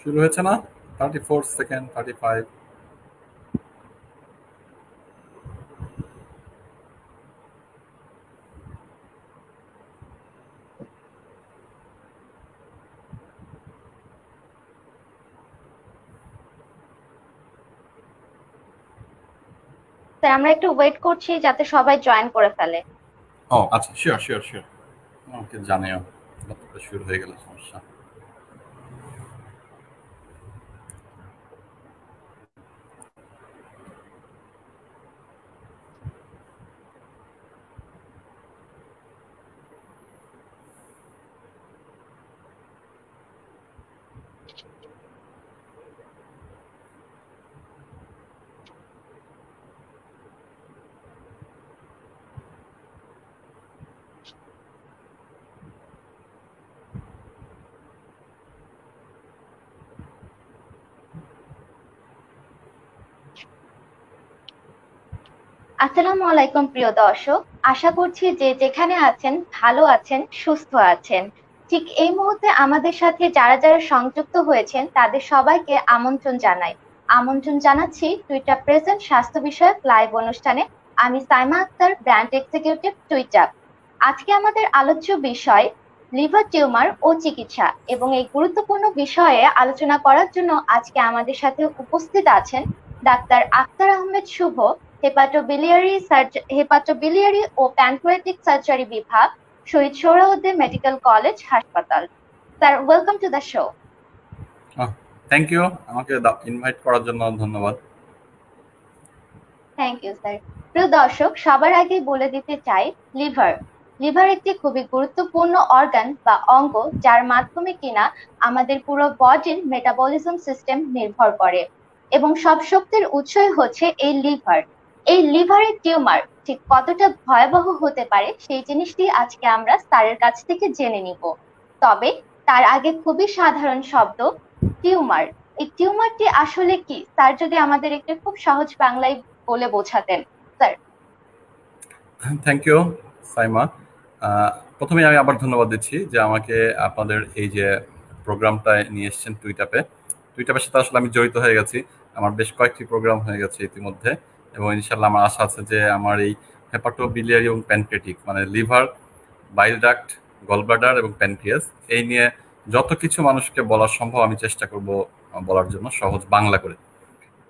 শুরু হয়েছে না? 34 সেকেন্ড, 35। স্যার আমরা একটু ওয়েট করছি যাতে সবাই জয়েন করে ফেলে। ও আচ্ছা, শিওর শিওর শিওর। আমাকে জানিও যতটা শুরু হয়ে গেলে সমস্যা। আসসালামু আলাইকুম প্রিয় দর্শক, আশা করছি যে যেখানে আছেন ভালো আছেন, সুস্থ আছেন। ঠিক এই মুহূর্তে আমাদের সাথে যারা যারা সংযুক্ত হয়েছেন তাদের সবাইকে আমন্ত্রণ জানাচ্ছি টুইটার প্রেজেন্ট স্বাস্থ্য বিষয়ক লাইভ অনুষ্ঠানে। আমি Saima Akhtar, brand executive Twitter. আজকে আমাদের আলোচ্য বিষয় লিভার টিউমার ও চিকিৎসা, এবং এই গুরুত্বপূর্ণ বিষয়ে আলোচনা করার জন্য আজকে আমাদের সাথে উপস্থিত আছেন ডাক্তার আক্তার আহমেদ শুভ, হেপাটোবিলিয়ারি ও প্যানক্রিয়াটিক সার্জারি বিভাগ, শহীদ সোহরাওয়ার্দী মেডিকেল কলেজ হাসপাতাল। Sir, welcome to the show. Thank you, আমাকে ইনভাইট করার জন্য ধন্যবাদ। Thank you sir. প্রিয় দর্শক, সবার আগে বলে দিতে চাই লিভার একটি খুবই গুরুত্বপূর্ণ অর্গান বা অঙ্গ, যার মাধ্যমে কিনা আমাদের পুরো বডির মেটাবলিজম সিস্টেম নির্ভর করে, এবং সব শক্তির উৎসই হচ্ছে এই লিভারের টিউমার ঠিক কতটা ভয়াবহ হতে পারে সেই জিনিসটি আজকে আমরা স্যারের কাছ থেকে জেনে নিব। তবে তার আগে খুবই সাধারণ শব্দ টিউমার, এই টিউমারটি আসলে কি স্যার যদি আমাদের একটু খুব সহজ বাংলায় বলে বোঝাতেন স্যার। Thank you Saima. প্রথমে আমি আবার ধন্যবাদ দিচ্ছি যে আমাকে আপনাদের এই যে প্রোগ্রামটায় নিয়ে এসেছেন টুইটাপের সাথে আসলে আমি জড়িত হয়ে গেছি। আমার বেশ কয়েকটি প্রোগ্রাম হয়ে গেছে ইতিমধ্যে, এবং ইনশাল্লাহ আমার আশা আছে যে আমার এই হেপাটোবিলিয়ারি এবং প্যানক্রিয়াটিক মানে লিভার, বাইল ডাক্ট, গলব্লাডার এবং প্যানক্রিয়াস এই নিয়ে যত কিছু মানুষকে বলা সম্ভব আমি চেষ্টা করব বলার জন্য সহজ বাংলা করে।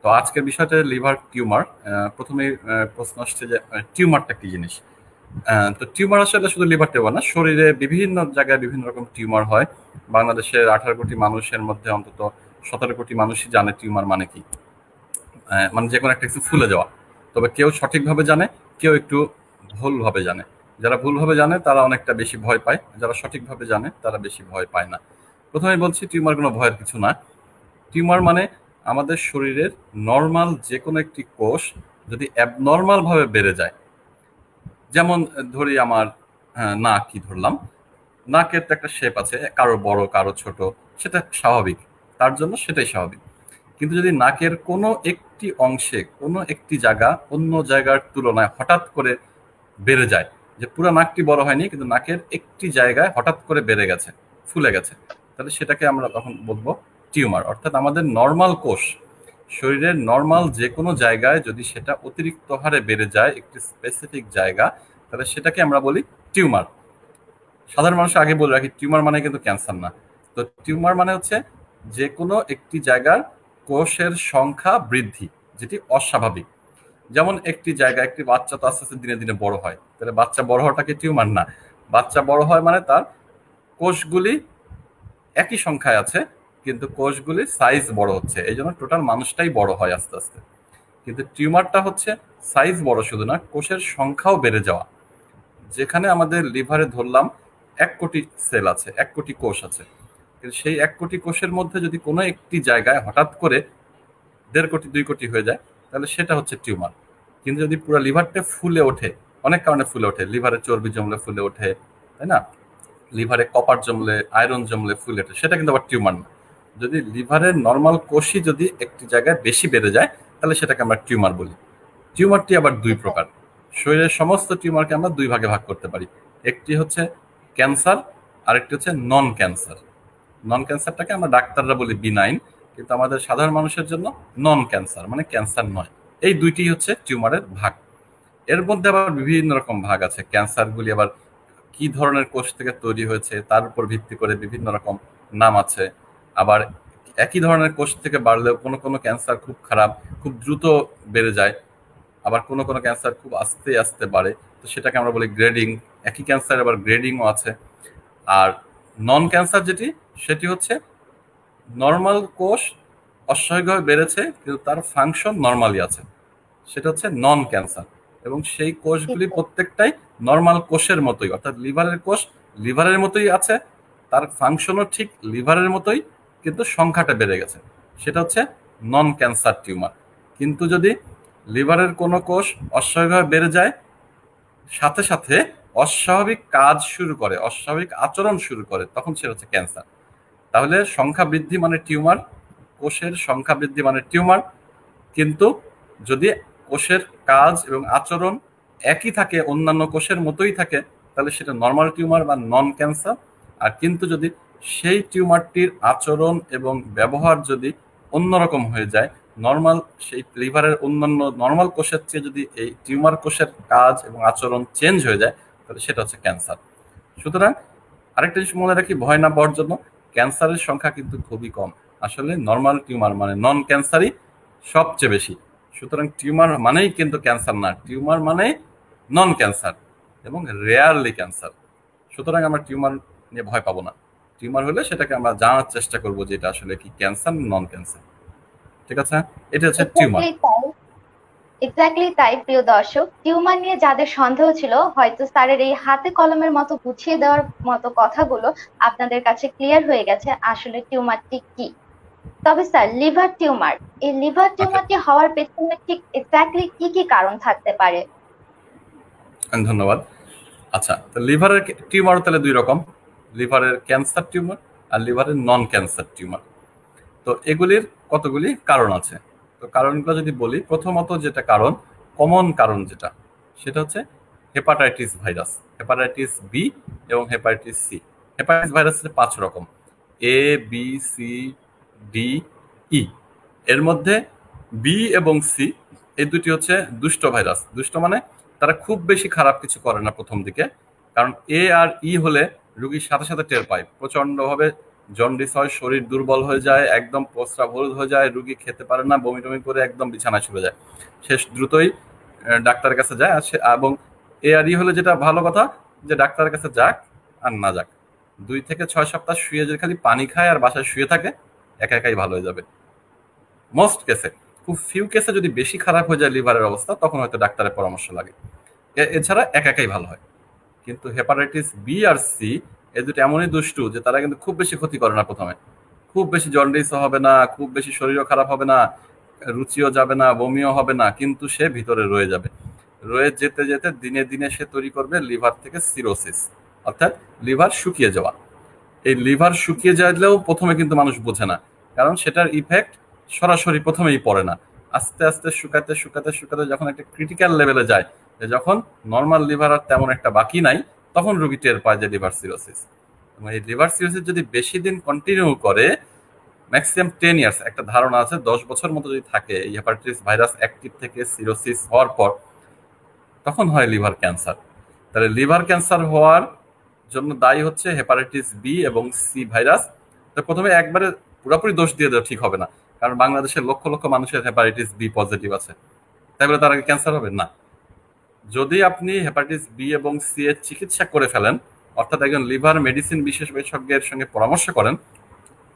তো আজকের বিষয়টা লিভার টিউমার। প্রথমে প্রশ্ন আসছে যে টিউমারটা কি জিনিস। তো টিউমার আসলে শুধু লিভার টিউমার না, শরীরে বিভিন্ন জায়গায় বিভিন্ন রকম টিউমার হয়। বাংলাদেশের 18 কোটি মানুষের মধ্যে অন্তত 17 কোটি মানুষই জানে টিউমার মানে কি। মানে যে কোনো একটা কিছু ফুলে যাওয়া। তবে কেউ সঠিকভাবে জানে, কেউ একটু ভুলভাবে জানে। যারা ভুলভাবে জানে তারা অনেকটা বেশি ভয় পায়, যারা সঠিকভাবে জানে তারা বেশি ভয় পায় না। প্রথমে বলছি টিউমার কোনো ভয়ের কিছু না। টিউমার মানে আমাদের শরীরের নর্মাল যে কোনো একটি কোষ যদি অ্যাবনর্মাল ভাবে বেড়ে যায়। যেমন ধরি আমার নাকই ধরলাম, নাকের তো একটা শেপ আছে, কারো বড় কারো ছোট, সেটা স্বাভাবিক, তার জন্য সেটাই স্বাভাবিক। কিন্তু যদি নাকের কোনো একটি অংশে কোনো একটি জায়গা অন্য জায়গার তুলনায় হঠাৎ করে বেড়ে যায়, যে পুরো নাকটি বড় হয়নি কিন্তু নাকের একটি জায়গায় হঠাৎ করে বেড়ে গেছে, ফুলে গেছে, তাহলে সেটাকে আমরা তখন বলবো টিউমার। অর্থাৎ আমাদের নর্মাল কোষ, শরীরের নর্মাল যে কোনো জায়গায় যদি সেটা অতিরিক্ত হারে বেড়ে যায় একটি স্পেসিফিক জায়গা, তাহলে সেটাকে আমরা বলি টিউমার। সাধারণ মানুষ আগে বলে রাখি টিউমার মানে কিন্তু ক্যান্সার না। তো টিউমার মানে হচ্ছে যে কোনো একটি জায়গার কোষের সংখ্যা বৃদ্ধি যেটি অস্বাভাবিক। যেমন একটি জায়গায় একটি বাচ্চা তো আস্তে আস্তে দিনে দিনে বড় হয়, তাহলে বাচ্চা বড় হওয়াটাকে টিউমার না। বাচ্চা বড় হয় মানে তার কোষগুলি একই সংখ্যায় আছে কিন্তু কোষগুলি সাইজ বড় হচ্ছে, এই জন্য টোটাল মানুষটাই বড় হয় আস্তে আস্তে। কিন্তু টিউমারটা হচ্ছে সাইজ বড় শুধু না, কোষের সংখ্যাও বেড়ে যাওয়া। যেখানে আমাদের লিভারে ধরলাম 1 কোটি সেল আছে, 1 কোটি কোষ আছে, কিন্তু সেই 1 কোটি কোষের মধ্যে যদি কোনো একটি জায়গায় হঠাৎ করে 1.5 কোটি 2 কোটি হয়ে যায়, তাহলে সেটা হচ্ছে টিউমার। কিন্তু যদি পুরো লিভারটা ফুলে ওঠে, অনেক কারণে ফুলে ওঠে, লিভারে চর্বি জমলে ফুলে ওঠে, তাই না, লিভারে কপার জমলে, আয়রন জমলে ফুলে ওঠে, সেটা কিন্তু আবার টিউমার না। যদি লিভারের নর্মাল কোষই যদি একটি জায়গায় বেশি বেড়ে যায়, তাহলে সেটাকে আমরা টিউমার বলি। টিউমারটি আবার দুই প্রকার। শরীরের সমস্ত টিউমারকে আমরা দুই ভাগে ভাগ করতে পারি, একটি হচ্ছে ক্যান্সার, আরেকটি হচ্ছে নন ক্যান্সার। নন ক্যান্সারটাকে আমরা ডাক্তাররা বলি বিনাইন, কিন্তু আমাদের সাধারণ মানুষের জন্য নন ক্যান্সার, মানে ক্যান্সার নয়। এই দুইটি হচ্ছে টিউমারের ভাগ। এর মধ্যে আবার বিভিন্ন রকম ভাগ আছে। ক্যান্সারগুলি আবার কি ধরনের কোষ থেকে তৈরি হয়েছে তার উপর ভিত্তি করে বিভিন্ন রকম নাম আছে। আবার একই ধরনের কোষ থেকে বাড়লেও কোনো কোনো ক্যান্সার খুব খারাপ, খুব দ্রুত বেড়ে যায়, আবার কোনো কোনো ক্যান্সার খুব আস্তে আস্তে বাড়ে, তো সেটাকে আমরা বলি গ্রেডিং। একই ক্যান্সার আবার গ্রেডিংও আছে। আর নন ক্যান্সার যেটি, সেটি হচ্ছে নর্মাল কোষ অস্বাভাবিকভাবে বেড়েছে কিন্তু তার ফাংশন নর্মালি আছে, সেটা হচ্ছে নন ক্যান্সার। এবং সেই কোষগুলি প্রত্যেকটাই নর্মাল কোষের মতোই, অর্থাৎ লিভারের কোষ লিভারের মতোই আছে, তার ফাংশনও ঠিক লিভারের মতোই, কিন্তু সংখ্যাটা বেড়ে গেছে, সেটা হচ্ছে নন ক্যান্সার টিউমার। কিন্তু যদি লিভারের কোনো কোষ অস্বাভাবিকভাবে বেড়ে যায়, সাথে সাথে অস্বাভাবিক কাজ শুরু করে, অস্বাভাবিক আচরণ শুরু করে, তখন সেটা হচ্ছে ক্যান্সার। তাহলে সংখ্যা বৃদ্ধি মানে টিউমার, কোষের সংখ্যা বৃদ্ধি মানে টিউমার। কিন্তু যদি কোষের কাজ এবং আচরণ একই থাকে, অন্যান্য কোষের মতোই থাকে, তাহলে সেটা নর্মাল টিউমার বা নন ক্যান্সার। আর কিন্তু যদি সেই টিউমারটির আচরণ এবং ব্যবহার যদি অন্যরকম হয়ে যায়, নর্মাল সেই লিভারের অন্যান্য নর্মাল কোষের চেয়ে যদি এই টিউমার কোষের কাজ এবং আচরণ চেঞ্জ হয়ে যায়, তাহলে সেটা হচ্ছে ক্যান্সার। সুতরাং আরেকটা জিনিস মনে রাখি, ভয় না পাওয়ার জন্য, ক্যান্সারের সংখ্যা কিন্তু খুবই কম। আসলে নর্মাল টিউমার মানে নন ক্যান্সারই সবচেয়ে বেশি। সুতরাং টিউমার মানেই কিন্তু ক্যান্সার না, টিউমার মানে নন ক্যান্সার এবং রেয়ারলি ক্যান্সার। সুতরাং আমরা টিউমার নিয়ে ভয় পাবো না। টিউমার হলে সেটাকে আমরা জানার চেষ্টা করবো যে এটা আসলে কি ক্যান্সার নন ক্যান্সার। ঠিক আছে, এটা হচ্ছে টিউমার। এক্স্যাক্টলি তাই প্রিয় দর্শক, টিউমার নিয়ে যাদের সন্দেহ ছিল, হয়তো স্যারের এই হাতে কলমের মতো বুঝিয়ে দেওয়ার মতো কথাগুলো আপনাদের কাছে ক্লিয়ার হয়ে গেছে আসলে টিউমারটি কি। তবে স্যার, লিভার টিউমার, এই লিভার টিউমারটি হওয়ার পেছনে ঠিক এক্স্যাক্টলি কি কি কারণ থাকতে পারে? ধন্যবাদ। আচ্ছা, তো লিভারের টিউমার তাহলে দুই রকম, লিভারের ক্যান্সার টিউমার আর লিভারের নন ক্যান্সার টিউমার। তো এগুলির কতগুলি কারণ আছে। তো কারণগুলো যদি বলি, প্রথমত যেটা কারণ, কমন কারণ যেটা, সেটা হচ্ছে হেপাটাইটিস ভাইরাস, হেপাটাইটিস বি এবং হেপাটাইটিস সি। হেপাটাইটিস ভাইরাস 5 রকম, A B C D E. এর মধ্যে বি এবং সি এই দুটি হচ্ছে দুষ্ট ভাইরাস। দুষ্ট মানে তারা খুব বেশি খারাপ কিছু করে না প্রথম দিকে, কারণ এ আর ই হলে রোগীর সাথে সাথে টের পায়, প্রচন্ডভাবে জন্ডিস হয়, শরীর দুর্বল হয়ে যায়, একদম প্রস্রাব হলুদ হয়ে যায়, রোগী খেতে পারে না, বমি টমি করে একদম বিছানায় চলে যায়, শেষ দ্রুতই ডাক্তারের কাছে যায়। এবং এ আর ই হলে যেটা ভালো কথা, যে ডাক্তারের কাছে যাক আর না যাক, 2 থেকে 6 সপ্তাহ শুয়ে যদি খালি পানি খায় আর বাসায় শুয়ে থাকে, একা একাই ভালো হয়ে যাবে মোস্ট কেসে। খুব ফিউ কেসে যদি বেশি খারাপ হয়ে যায় লিভারের অবস্থা, তখন হয়তো ডাক্তারের পরামর্শ লাগে, এছাড়া একা একাই ভালো হয়। কিন্তু হেপাটাইটিস বি আর সি এই দুটো এমনই দুষ্টু যে তারা কিন্তু খুব বেশি ক্ষতি করে না প্রথমে, খুব বেশি জন্ডিসও হবে না, খুব বেশি শরীরও খারাপ হবে না, রুচিও যাবে না, বমিও হবে না, কিন্তু সে ভিতরে রয়ে যাবে। রয়ে যেতে যেতে দিনে দিনে সে তৈরি করবে লিভার থেকে সিরোসিস, অর্থাৎ লিভার শুকিয়ে যাওয়া। এই লিভার শুকিয়ে যাইলেও প্রথমে কিন্তু মানুষ বোঝে না, কারণ সেটার ইফেক্ট সরাসরি প্রথমেই পড়ে না, আস্তে আস্তে শুকাতে শুকাতে শুকাতে যখন একটা ক্রিটিক্যাল লেভেলে যায়, যখন নর্মাল লিভার আর তেমন একটা বাকি নাই, তখন রোগী টের পায় যে লিভার সিরোসিস। এবং এই লিভার সিরোসিস যদি বেশি দিন কন্টিনিউ করে, ম্যাক্সিমাম 10 ইয়ার্স, একটা ধারণা আছে 10 বছর মতো যদি থাকে এই হেপাটাইটিস ভাইরাস অ্যাক্টিভ থেকে সিরোসিস হওয়ার পর, তখন হয় লিভার ক্যান্সার। তাহলে লিভার ক্যান্সার হওয়ার জন্য দায়ী হচ্ছে হেপাটাইটিস বি এবং সি ভাইরাস। তো প্রথমে একবারে পুরোপুরি দোষ দিয়ে দেওয়া ঠিক হবে না, কারণ বাংলাদেশের লক্ষ লক্ষ মানুষের হেপাটাইটিস বি পজিটিভ আছে, তাই বলে তার আগে ক্যান্সার হবে না। যদি আপনি হেপাটাইটিস বি এবং সি এর চিকিৎসা করে ফেলেন, অর্থাৎ একজন লিভার মেডিসিন বিশেষজ্ঞের সঙ্গে পরামর্শ করেন,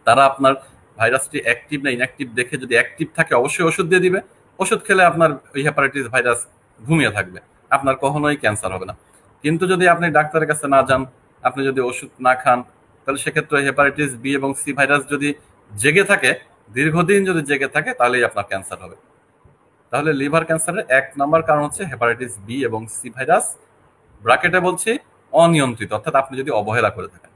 তারা আপনার ভাইরাসটি অ্যাক্টিভ না ইনঅ্যাক্টিভ দেখে, যদি অ্যাক্টিভ থাকে অবশ্যই ওষুধ দিয়ে দিবে, ওষুধ খেলে আপনার ওই হেপাটাইটিস ভাইরাস ঘুমিয়ে থাকবে, আপনার কখনোই ক্যান্সার হবে না। কিন্তু যদি আপনি ডাক্তারের কাছে না যান, আপনি যদি ওষুধ না খান, তাহলে সেক্ষেত্রে হেপাটাইটিস বি এবং সি ভাইরাস যদি জেগে থাকে, দীর্ঘদিন যদি জেগে থাকে, তাহলেই আপনার ক্যান্সার হবে। তাহলে লিভার ক্যান্সারের 1 নম্বর কারণ হচ্ছে হেপাটাইটিস বি এবং সি ভাইরাস, ব্র্যাকেটে বলছি অনিয়ন্ত্রিত, অর্থাৎ আপনি যদি অবহেলা করে থাকেন।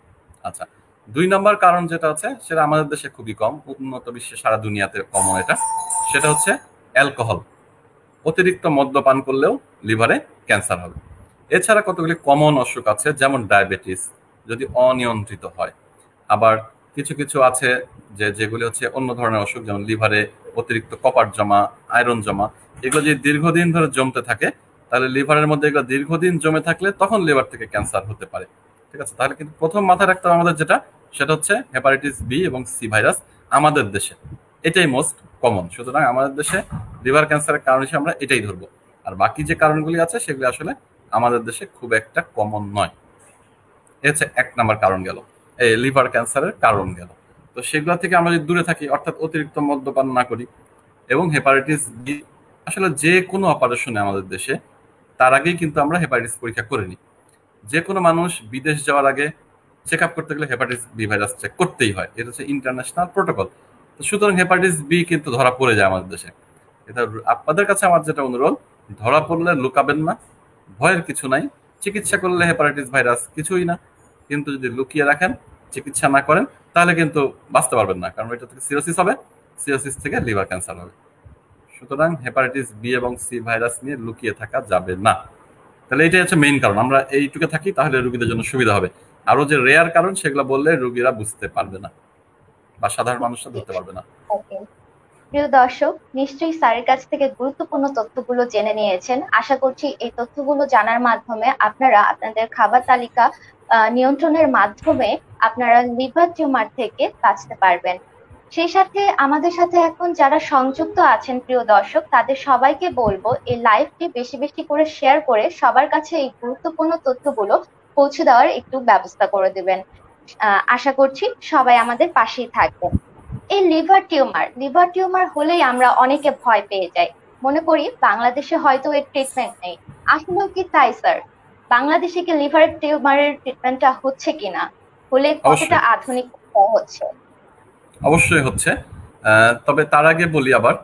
আচ্ছা, 2 নম্বর কারণ যেটা আছে, সেটা আমাদের দেশে খুবই কম, উন্নত বিশ্বে সারা দুনিয়াতে কমন এটা, সেটা হচ্ছে অ্যালকোহল। অতিরিক্ত মদ্যপান করলেও লিভারে ক্যান্সার হবে। এছাড়া কতগুলি কমন অসুখ আছে, যেমন ডায়াবেটিস যদি অনিয়ন্ত্রিত হয়, আবার কিছু কিছু আছে যেগুলি হচ্ছে অন্য ধরনের অসুখ, যেমন লিভারে অতিরিক্ত কপার জমা, আয়রন জমা, এগুলো যদি দীর্ঘদিন ধরে জমতে থাকে, তাহলে লিভারের মধ্যে এগুলো দীর্ঘদিন জমে থাকলে তখন লিভার থেকে ক্যান্সার হতে পারে। ঠিক আছে, তাহলে কিন্তু প্রথম মাথায় রাখতে হবে আমাদের যেটা, সেটা হচ্ছে হেপাটাইটিস বি এবং সি ভাইরাস আমাদের দেশে এটাই মোস্ট কমন। সুতরাং আমাদের দেশে লিভার ক্যান্সারের কারণ হিসেবে আমরা এটাই ধরবো, আর বাকি যে কারণগুলি আছে সেগুলি আসলে আমাদের দেশে খুব একটা কমন নয়। এ হচ্ছে 1 নাম্বার কারণ গেল, এই লিভার ক্যান্সারের কারণ গেল। তো সেগুলো থেকে আমরা যদি দূরে থাকি, অর্থাৎ অতিরিক্ত মদ্যপান না করি, এবং হেপাটাইটিস বি আসলে যে কোনো অপারেশনে আমাদের দেশে তার আগেই কিন্তু আমরা হেপাটাইটিস পরীক্ষা করে নিই। যে কোনো মানুষ বিদেশ যাওয়ার আগে চেক আপ করতে গেলে হেপাটাইটিস বি ভাইরাস চেক করতেই হয়, এটা হচ্ছে ইন্টারন্যাশনাল প্রোটোকল। তো সুতরাং হেপাটাইটিস বি কিন্তু ধরা পড়ে যায় আমাদের দেশে। এটা আপনাদের কাছে আমার যেটা অনুরোধ, ধরা পড়লে লুকাবেন না, ভয়ের কিছু নাই। চিকিৎসা করলে হেপাটাইটিস ভাইরাস কিছুই না, কিন্তু যদি লুকিয়ে রাখেন, চিকিৎসা না করেন, তাহলে কিন্তু বাঁচতে পারবেন না, কারণ এটা থেকে সিরোসিস হবে, সিরোসিস থেকে লিভার ক্যান্সার হবে। সুতরাং হেপাটাইটিস বি এবং সি ভাইরাস নিয়ে লুকিয়ে থাকা যাবে না। তাহলে এটাই হচ্ছে মেইন কারণ, আমরা এইটুকু থাকি তাহলে রোগীদের জন্য সুবিধা হবে। আরো যে রেয়ার কারণ সেগুলো বললে রোগীরা বুঝতে পারবে না বা সাধারণ মানুষরা ধরতে পারবে না। প্রিয় দর্শক, নিশ্চয়ই স্যারের কাছ থেকে গুরুত্বপূর্ণ তথ্যগুলো জেনে নিয়েছেন। আশা করছি এই তথ্যগুলো জানার মাধ্যমে আপনারা আপনাদের খাবার তালিকা নিয়ন্ত্রণের মাধ্যমে আপনারা লিভার টিউমার থেকে বাঁচতে পারবেন। সেই সাথে আমাদের সাথে এখন যারা সংযুক্ত আছেন প্রিয় দর্শক, তাদের সবাইকে বলবো এই লাইভটি বেশি বেশি করে শেয়ার করে সবার কাছে এই গুরুত্বপূর্ণ তথ্যগুলো পৌঁছে দেওয়ার একটু ব্যবস্থা করে দেবেন। আশা করছি সবাই আমাদের পাশেই থাকবেন। এই লিভার টিউমার হলেই আমরা অনেকে ভয় পেয়ে যাই, মনে করি বাংলাদেশে হয়তো এর ট্রিটমেন্ট নেই। আসলেও কি তাই স্যার? বাংলাদেশে কি লিভার টিউমারের ট্রিটমেন্টটা হচ্ছে কিনা, হলে কতটা আধুনিক হচ্ছে? অবশ্যই হচ্ছে। তবে তার আগে বলি আবার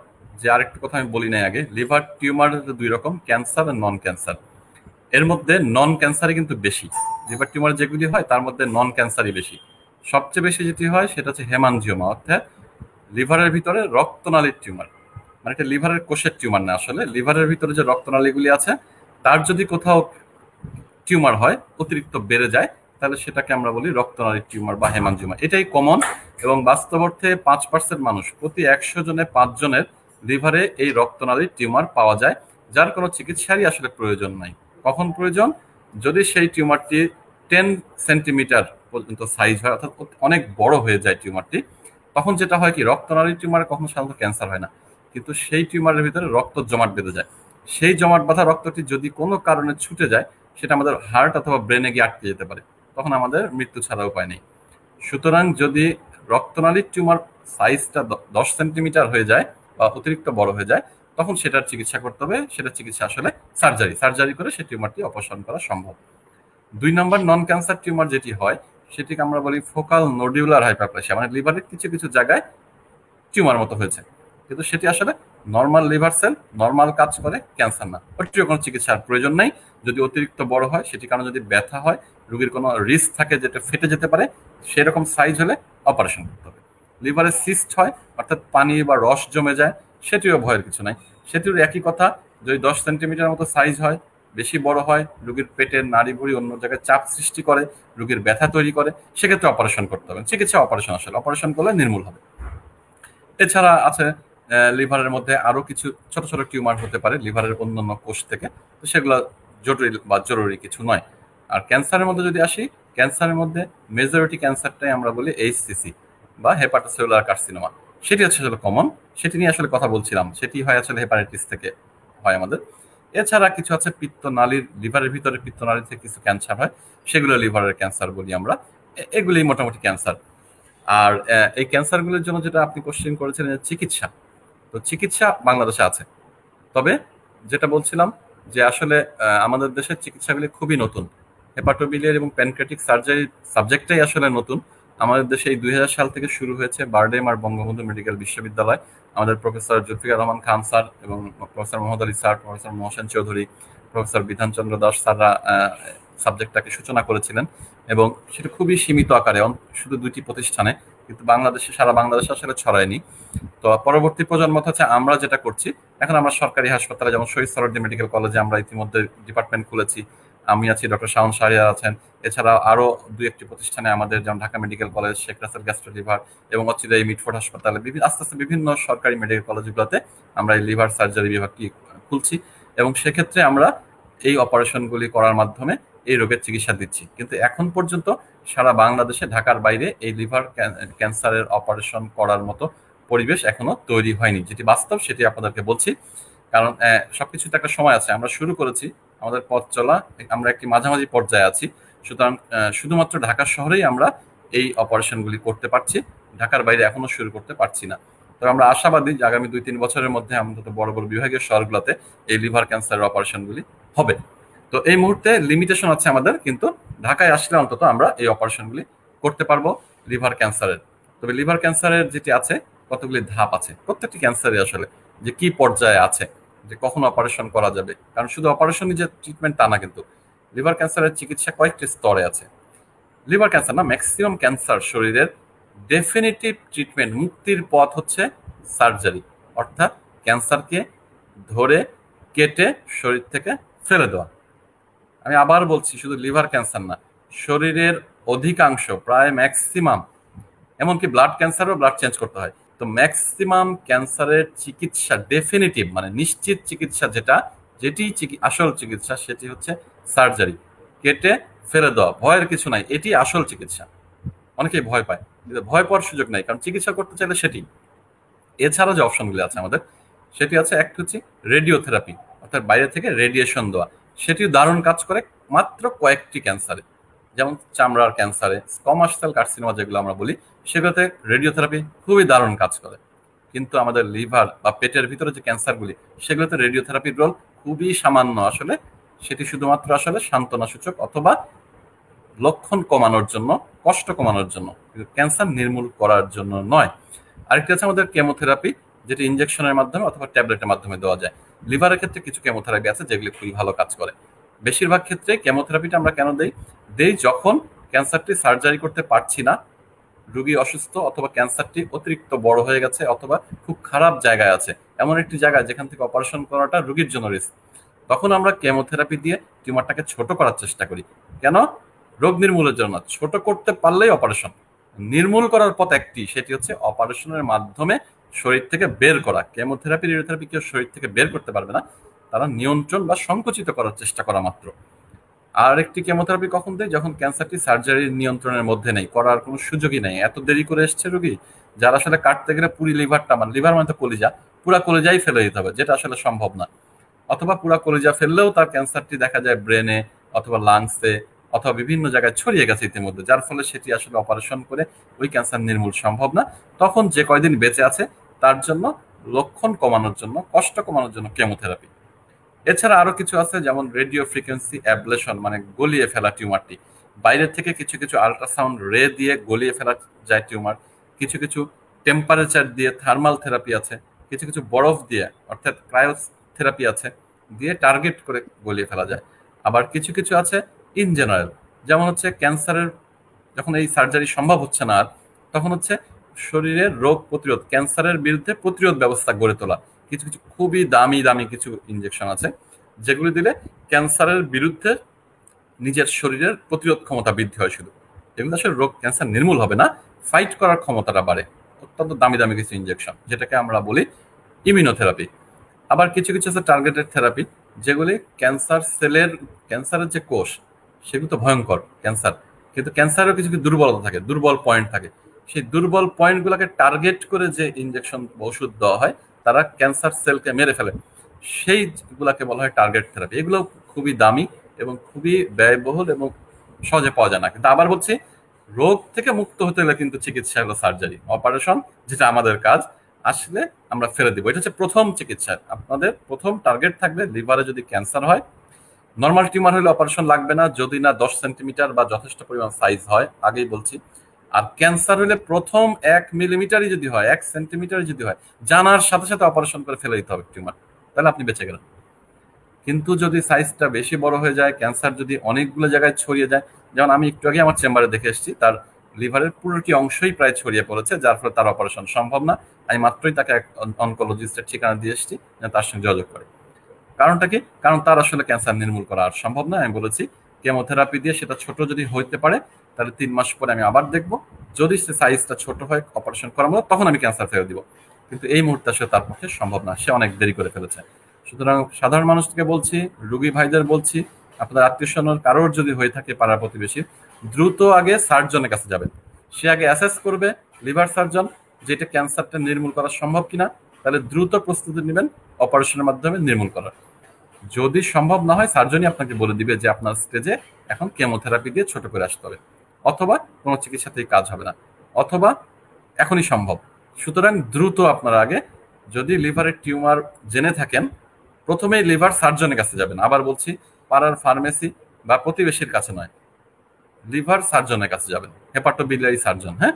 যে আরেকটু কথা আমি বলি নাই আগে, লিভার টিউমার 2 রকম, ক্যান্সার আর নন ক্যান্সার। এর মধ্যে নন ক্যান্সারই কিন্তু বেশি। লিভার টিউমার যেগুলি হয় তার মধ্যে নন ক্যান্সারই বেশি। সবচেয়ে বেশি যেটি হয় সেটা হচ্ছে হেমানজিওমা, অর্থাৎ লিভারের ভিতরে রক্তনালীর টিউমার। মানে এটা লিভারের কোষের টিউমার না, আসলে লিভারের ভিতরে যে রক্তনালীগুলি আছে তার যদি কোথাও টিউমার হয়, অতিরিক্ত বেড়ে যায়, তাহলে সেটাকে আমরা বলি রক্তনালীর টিউমার বা হেমানজিওমা। এটাই কমন, এবং বাস্তব অর্থে 5% মানুষ প্রতি 100 জনে 5 জনের লিভারে এই রক্তনালীর টিউমার পাওয়া যায়, যার কোনো চিকিৎসারই আসলে প্রয়োজন নাই। কখন প্রয়োজন? যদি সেই টিউমারটি 10 সেন্টিমিটার পর্যন্ত সাইজ হয়, অর্থাৎ অনেক বড় হয়ে যায় টিউমারটি, তখন যেটা হয় কি, রক্তনালীর টিউমারে কখনো সাধারণত ক্যান্সার হয় না, কিন্তু সেই টিউমারের ভিতরে রক্ত জমাট বেঁধে যায়। সেই জমাট বাঁধা রক্তটি যদি কোনো কারণে ছুটে যায়, সেটা আমাদের হার্ট অথবা ব্রেনে গিয়ে আটকে যেতে পারে, তখন আমাদের মৃত্যু ছাড়া উপায় নেই। সুতরাং যদি রক্তনালীর টিউমার সাইজটা 10 সেন্টিমিটার হয়ে যায় বা অতিরিক্ত বড় হয়ে যায়, তখন সেটার চিকিৎসা করতে হবে। সেটা চিকিৎসা আসলে সার্জারি করে সেই টিউমারটি অপসারণ করা সম্ভব। 2 নম্বর নন ক্যান্সার টিউমার যেটি হয়, সেটিকে আমরা বলি ফোকাল নোডিউলার হাইপারপ্লেসিয়া, মানে লিভারের কিছু কিছু জায়গায় টিউমার মতো হয়েছে, কিন্তু সেটি আসলে নর্মাল লিভার সেল, নর্মাল কাজ করে, ক্যান্সার না। ওটিও কোনো চিকিৎসার প্রয়োজন নাই। যদি অতিরিক্ত বড় হয়, সেটি কারণে যদি ব্যথা হয়, রোগীর কোনো রিস্ক থাকে যেটা ফেটে যেতে পারে, সেরকম সাইজ হলে অপারেশন করতে হবে। লিভারে সিস্ট হয়, অর্থাৎ পানি বা রস জমে যায়, সেটিও ভয়ের কিছু নাই। সেটির একই কথা, যদি 10 সেন্টিমিটার মতো সাইজ হয়, বেশি বড় হয়, রোগীর পেটের নাড়ি ভুঁড়ি অন্য জায়গায় চাপ সৃষ্টি করে, রোগীর ব্যথা তৈরি করে, সেক্ষেত্রে অপারেশন করতে হবে। চিকিৎসা অপারেশন, আসলে অপারেশন করলে নির্মূল হবে। এছাড়া আছে লিভারের মধ্যে আরো কিছু ছোট ছোট টিউমার হতে পারে লিভারের অন্যান্য কোষ থেকে, তো সেগুলো জটিল বা জরুরি কিছু নয়। আর ক্যান্সারের মধ্যে যদি আসি, ক্যান্সারের মধ্যে মেজরিটি ক্যান্সারটাই আমরা বলি এইচসিসি বা হেপাটোসেলুলার কার্সিনোমা। সেটি হচ্ছে আসলে কমন, সেটি নিয়ে আসলে কথা বলছিলাম। সেটি হয় আসলে হেপাটাইটিস থেকে হয় আমাদের। এছাড়া কিছু আছে পিত্তনালীর, লিভারের ভিতরে পিত্তনালী থেকে কিছু ক্যান্সার হয়, সেগুলো লিভারের ক্যান্সার বলি আমরা। এগুলি মোটামুটি ক্যান্সার। আর এই ক্যান্সারগুলোর জন্য যেটা আপনি কোশ্চেন করেছেন, চিকিৎসা, তো চিকিৎসা বাংলাদেশে আছে। তবে যেটা বলছিলাম যে আসলে আমাদের দেশের চিকিৎসাগুলি খুবই নতুন। হেপাটোবিলিয়ারি এবং প্যানক্রিয়াটিক সার্জারি সাবজেক্টটাই আসলে নতুন। আমাদের দেশে এই 2000 সাল থেকে শুরু হয়েছে বারডেম আর বঙ্গবন্ধু মেডিকেল বিশ্ববিদ্যালয়। আমাদের প্রফেসর জুলফিকার রহমান খান স্যার এবং professor Mohammad Ali sir, professor Mohsen Chowdhury, professor Bidhanchandra Das স্যাররা সাবজেক্টটাকে সূচনা করেছিলেন, এবং সেটা খুবই সীমিত আকারে, শুধু 2টি প্রতিষ্ঠানে, কিন্তু বাংলাদেশে, সারা বাংলাদেশে আসলে ছড়ায়নি। তো পরবর্তী প্রজন্ম হচ্ছে আমরা যেটা করছি এখন, আমরা সরকারি হাসপাতালে যেমন শহীদ সরোয়ার্দী মেডিকেল কলেজে আমরা ইতিমধ্যে ডিপার্টমেন্ট খুলেছি, আমি আছি, ডক্টর শাওন শাহরিয়ার আছেন, এছাড়া আরো 2-1টি প্রতিষ্ঠানে আমাদের, যেমন Dhaka medical college, Sheikh Russel gastro liver এবং এই মিটফোর্ড হাসপাতালে আস্তে আস্তে বিভিন্ন সরকারি মেডিকেল কলেজগুলোতে আমরা এই লিভার সার্জারি বিভাগটি খুলছি এবং সেক্ষেত্রে আমরা এই অপারেশনগুলি করার মাধ্যমে এই রোগের চিকিৎসা দিচ্ছি। কিন্তু এখন পর্যন্ত সারা বাংলাদেশে, ঢাকার বাইরে এই লিভার ক্যান্সারের অপারেশন করার মতো পরিবেশ এখনো তৈরি হয়নি। যেটি বাস্তব সেটি আপনাদেরকে বলছি, কারণ সবকিছুতে একটা সময় আছে। আমরা শুরু করেছি, আমাদের পথ চলা, আমরা একটি মাঝামাঝি পর্যায়ে আছি। সুতরাং শুধুমাত্র ঢাকা শহরেই আমরা এই অপারেশনগুলি করতে পারছি, ঢাকার বাইরে এখনো শুরু করতে পারছি না। তবে আমরা আশাবাদী যে আগামী 2-3 বছরের মধ্যে অন্তত বড় বড় বিভাগীয় শহরগুলোতে এই লিভার ক্যান্সারের অপারেশনগুলি হবে। তো এই মুহূর্তে লিমিটেশন আছে আমাদের, কিন্তু ঢাকায় আসলে অন্তত আমরা এই অপারেশনগুলি করতে পারবো লিভার ক্যান্সারের। তবে লিভার ক্যান্সারের যেটি আছে, কতগুলি ধাপ আছে প্রত্যেকটি ক্যান্সারে, আসলে যে কি পর্যায়ে আছে, যে কখন অপারেশন করা যাবে। কারণ শুধু অপারেশনই যে ট্রিটমেন্ট তা না, কিন্তু লিভার ক্যান্সারের চিকিৎসা কয়েকটি স্তরে আছে। লিভার ক্যান্সার না, ম্যাক্সিমাম ক্যান্সার শরীরের ডেফিনিটিভ ট্রিটমেন্ট, মুক্তির পথ হচ্ছে সার্জারি, অর্থাৎ ক্যান্সারকে ধরে কেটে শরীর থেকে ফেলে দেওয়া। আমি আবার বলছি, শুধু লিভার ক্যান্সার না, শরীরের অধিকাংশ, প্রায় ম্যাক্সিমাম, এমনকি ব্লাড ক্যান্সারও ব্লাড চেঞ্জ করতে হয়। তো ম্যাক্সিমাম ক্যান্সারের চিকিৎসা ডেফিনিটিভ, মানে নিশ্চিত চিকিৎসা, যেটি আসল চিকিৎসা, সেটি হচ্ছে সার্জারি, কেটে ফেলে দেওয়া। ভয়ের কিছু নাই, এটি আসল চিকিৎসা। অনেকেই ভয় পায়, ভয় পাওয়ার সুযোগ নাই, কারণ চিকিৎসা করতে চাইলে সেটি। এছাড়া যে অপশনগুলি আছে আমাদের, সেটি আছে, একটা হচ্ছে রেডিওথেরাপি, অর্থাৎ বাইরে থেকে রেডিয়েশন দেওয়া। সেটিও দারুণ কাজ করে মাত্র কয়েকটি ক্যান্সারে, যেমন চামড়ার ক্যান্সারে, স্কোমাস সেল কার্সিনোমা যেগুলো আমরা বলি, সেগুলোতে রেডিওথেরাপি খুবই দারুণ কাজ করে। কিন্তু আমাদের লিভার বা পেটের ভিতরে যে ক্যান্সারগুলি, সেগুলোতে রেডিওথেরাপির রোল খুবই সামান্য। আসলে সেটি শুধুমাত্র আসলে সান্ত্বনা সূচক অথবা লক্ষণ কমানোর জন্য, কষ্ট কমানোর জন্য, কিন্তু ক্যান্সার নির্মূল করার জন্য নয়। আরেকটি আছে আমাদের কেমোথেরাপি, যেটি ইনজেকশনের মাধ্যমে অথবা ট্যাবলেটের মাধ্যমে দেওয়া যায়। লিভারের ক্ষেত্রে কিছু কেমোথেরাপি আছে যেগুলি খুবই ভালো কাজ করে। বেশিরভাগ ক্ষেত্রে কেমোথেরাপিটা আমরা কেন দেই যখন ক্যান্সারটি সার্জারি করতে পারছি না, রোগী অসুস্থ, অথবা ক্যান্সারটি অতিরিক্ত বড় হয়ে গেছে, অথবা খুব খারাপ জায়গায় আছে, এমন একটি জায়গায় যেখান থেকে অপারেশন করাটা রোগীর জন্য রিস্ক। তখন আমরা কেমোথেরাপি দিয়ে টিউমারটাকে ছোট করার চেষ্টা করি। কেন? রোগ নির্মূলের জন্য। ছোট করতে পারলেই অপারেশন। নির্মূল করার পথ একটি, সেটি হচ্ছে অপারেশনের মাধ্যমে শরীর থেকে বের করা। কেমোথেরাপি, রেডিওথেরাপি কেউ শরীর থেকে বের করতে পারবে না, তারা নিয়ন্ত্রণ বা সংকুচিত করার চেষ্টা করা মাত্র। আর একটি কেমোথেরাপি কখন দেয়? যখন ক্যান্সারটি সার্জারির নিয়ন্ত্রণের মধ্যে নেই, করার কোনো সুযোগই নেই, এত দেরি করে এসছে রোগী, যার আসলে কাটতে গেলে পুরি লিভারটা, মানে লিভার মানে তো কলিজা, পুরা কলিজাই ফেলে দিতে হবে, যেটা আসলে সম্ভব না। অথবা পুরা কলিজা ফেললেও তার ক্যান্সারটি দেখা যায় ব্রেনে অথবা লাংসে অথবা বিভিন্ন জায়গায় ছড়িয়ে গেছে ইতিমধ্যে, যার ফলে সেটি আসলে অপারেশন করে ওই ক্যান্সার নির্মূল সম্ভব না। তখন যে কয়দিন বেঁচে আছে তার জন্য, লক্ষণ কমানোর জন্য, কষ্ট কমানোর জন্য কেমোথেরাপি। এছাড়া আরো কিছু আছে, যেমন রেডিও ফ্রিকোয়েন্সি অ্যাবলেশন, মানে গলিয়ে ফেলা টিউমারটি। বাইরে থেকে কিছু কিছু আল্ট্রাসাউন্ড রে দিয়ে গলিয়ে ফেলা যায় টিউমার। কিছু কিছু টেম্পারেচার দিয়ে থার্মাল থেরাপি আছে, কিছু কিছু বরফ দিয়ে অর্থাৎ ক্রায়োথেরাপি আছে, দিয়ে টার্গেট করে গলিয়ে ফেলা যায়। আবার কিছু কিছু আছে ইন জেনারেল, যেমন হচ্ছে ক্যান্সারের, যখন এই সার্জারি সম্ভব হচ্ছে না আর, তখন হচ্ছে শরীরের রোগ প্রতিরোধ, ক্যান্সারের বিরুদ্ধে প্রতিরোধ ব্যবস্থা গড়ে তোলা। কিছু কিছু খুবই দামি দামি কিছু ইনজেকশন আছে, যেগুলি দিলে ক্যান্সারের বিরুদ্ধে নিজের শরীরের প্রতিরোধ ক্ষমতা বৃদ্ধি হয়। শুধু এগুলো আসলে রোগ, ক্যান্সার নির্মূল হবে না, ফাইট করার ক্ষমতাটা বাড়ে। অত্যন্ত দামি দামি কিছু ইনজেকশন, যেটাকে আমরা বলি ইমিউনোথেরাপি। আবার কিছু কিছু আছে টার্গেটেড থেরাপি, যেগুলি ক্যান্সারের যে কোষ, সেগুলো তো ভয়ঙ্কর ক্যান্সার, কিন্তু ক্যান্সারের কিছু কিছু দুর্বলতা থাকে, দুর্বল পয়েন্ট থাকে। সেই দুর্বল পয়েন্টগুলোকে টার্গেট করে যে ইনজেকশন, ওষুধ দেওয়া হয়, তারা ক্যান্সার সেলকে মেরে ফেলে, সেইগুলাকে বলা হয় টার্গেট থেরাপি। এগুলো খুবই দামি এবং খুবই ব্যয়বহুল এবং সহজে পাওয়া যায় না। কিন্তু আবার বলছি, রোগ থেকে মুক্ত হতে গেলে কিন্তু চিকিৎসা হলো সার্জারি, অপারেশন, যেটা আমাদের কাজ, আসলে আমরা ফেলে দিব। এটা হচ্ছে প্রথম চিকিৎসা। আপনাদের প্রথম টার্গেট থাকবে, লিভারে যদি ক্যান্সার হয়, নর্মাল টিউমার হলে অপারেশন লাগবে না, যদি না 10 সেন্টিমিটার বা যথেষ্ট পরিমাণ সাইজ হয়, আগেই বলছি। আর ক্যান্সার হলে প্রথম 1 মিলিমিটারই যদি হয়, 1 সেন্টিমিটারই যদি হয়, জানার সাথে সাথে অপারেশন করে ফেলে দিতে হবে টিউমার, তাহলে আপনি বেঁচে গেলেন। কিন্তু যদি সাইজটা বেশি বড় হয়ে যায়, ক্যান্সার যদি অনেকগুলো জায়গায় ছড়িয়ে যায়, যেমন আমি একটু আগে আমার চেম্বারে দেখে এসেছি, তার লিভারের পুরোটি অংশই প্রায় ছড়িয়ে পড়েছে, যার ফলে তার অপারেশন সম্ভব না। আমি মাত্রই তাকে এক অনকোলজিস্টের ঠিকানা দিয়ে এসেছি, তার সঙ্গে যোগাযোগ করে। কারণটা কি? কারণ তার আসলে ক্যান্সার নির্মূল করা আর সম্ভব নয়। আমি বলেছি কেমোথেরাপি দিয়ে সেটা ছোট যদি হইতে পারে তাহলে 3 মাস পরে আমি আবার দেখবো, যদি সে সাইজটা ছোট হয় অপারেশন করার মতো তখন আমি ক্যান্সার ফেরত দিব, কিন্তু এই মুহূর্তে আসলে তার পক্ষে সম্ভব না, সে অনেক দেরি করে ফেলেছে। সুতরাং সাধারণ মানুষকে বলছি, রোগী ভাইদের বলছি, আপনার আত্মীয় স্বজনের কারোর যদি হয়ে থাকে পাড়ার প্রতিবেশী, দ্রুত আগে সার্জনের কাছে যাবেন। সে আগে অ্যাসেস করবে, লিভার সার্জন, যে এটা ক্যান্সারটা নির্মূল করা সম্ভব কিনা, তাহলে দ্রুত প্রস্তুতি নেবেন অপারেশনের মাধ্যমে নির্মূল করার। যদি সম্ভব না হয় সার্জনই আপনাকে বলে দিবে যে আপনার স্টেজে এখন কেমোথেরাপি দিয়ে ছোট করে আসতে হবে, অথবা কোনো চিকিৎসাতেই কাজ হবে না, অথবা এখনই সম্ভব। সুতরাং দ্রুত আপনারা আগে যদি লিভারের টিউমার জেনে থাকেন প্রথমেই লিভার সার্জনের কাছে যাবেন। আবার বলছি, পাড়ার ফার্মেসি বা প্রতিবেশীর কাছে নয়, লিভার সার্জনের কাছে যাবেন, হেপাটোবিলিয়ারি সার্জন। হ্যাঁ,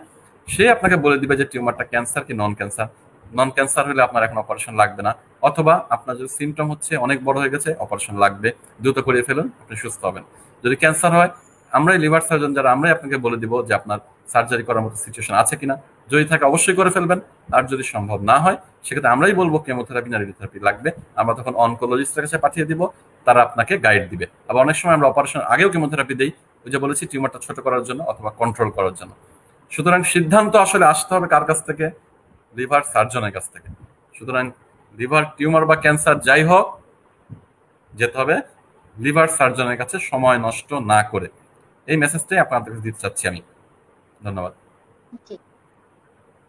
সে আপনাকে বলে দিবে যে টিউমারটা ক্যান্সার কি নন ক্যান্সার। নন ক্যান্সার হলে আপনার এখন অপারেশন লাগবে না, অথবা আপনার যদি সিমটম হচ্ছে অনেক বড় হয়ে গেছে অপারেশন লাগবে, দ্রুত করিয়ে ফেলুন, আপনি সুস্থ হবেন। যদি ক্যান্সার হয় আমরাই লিভার সার্জন যারা আমরাই আপনাকে বলে দিব যে আপনার সার্জারি করার মতো সিচুয়েশন আছে কিনা, যদি থাকে অবশ্যই করে ফেলবেন, আর যদি সম্ভব না হয় সেক্ষেত্রে আমরাই বলবো কেমোথেরাপি না রেডিওথেরাপি লাগবে, আমরা তখন অনকোলজিস্টের কাছে পাঠিয়ে দিব, তারা আপনাকে গাইড দিবে। আবার অনেক সময় আমরা অপারেশন আগেও কেমোথেরাপি দেই, ওই যে বলেছি টিউমারটা ছোট করার জন্য অথবা কন্ট্রোল করার জন্য। সুতরাং সিদ্ধান্ত আসলে আসতে হবে কার কাছ থেকে? লিভার সার্জনের কাছ থেকে। সুতরাং লিভার টিউমার বা ক্যান্সার যাই হোক, যেতে হবে লিভার সার্জনের কাছে সময় নষ্ট না করে। এই মেসেজটাই আপনাদের দিতে চাচ্ছি আমি। ধন্যবাদ।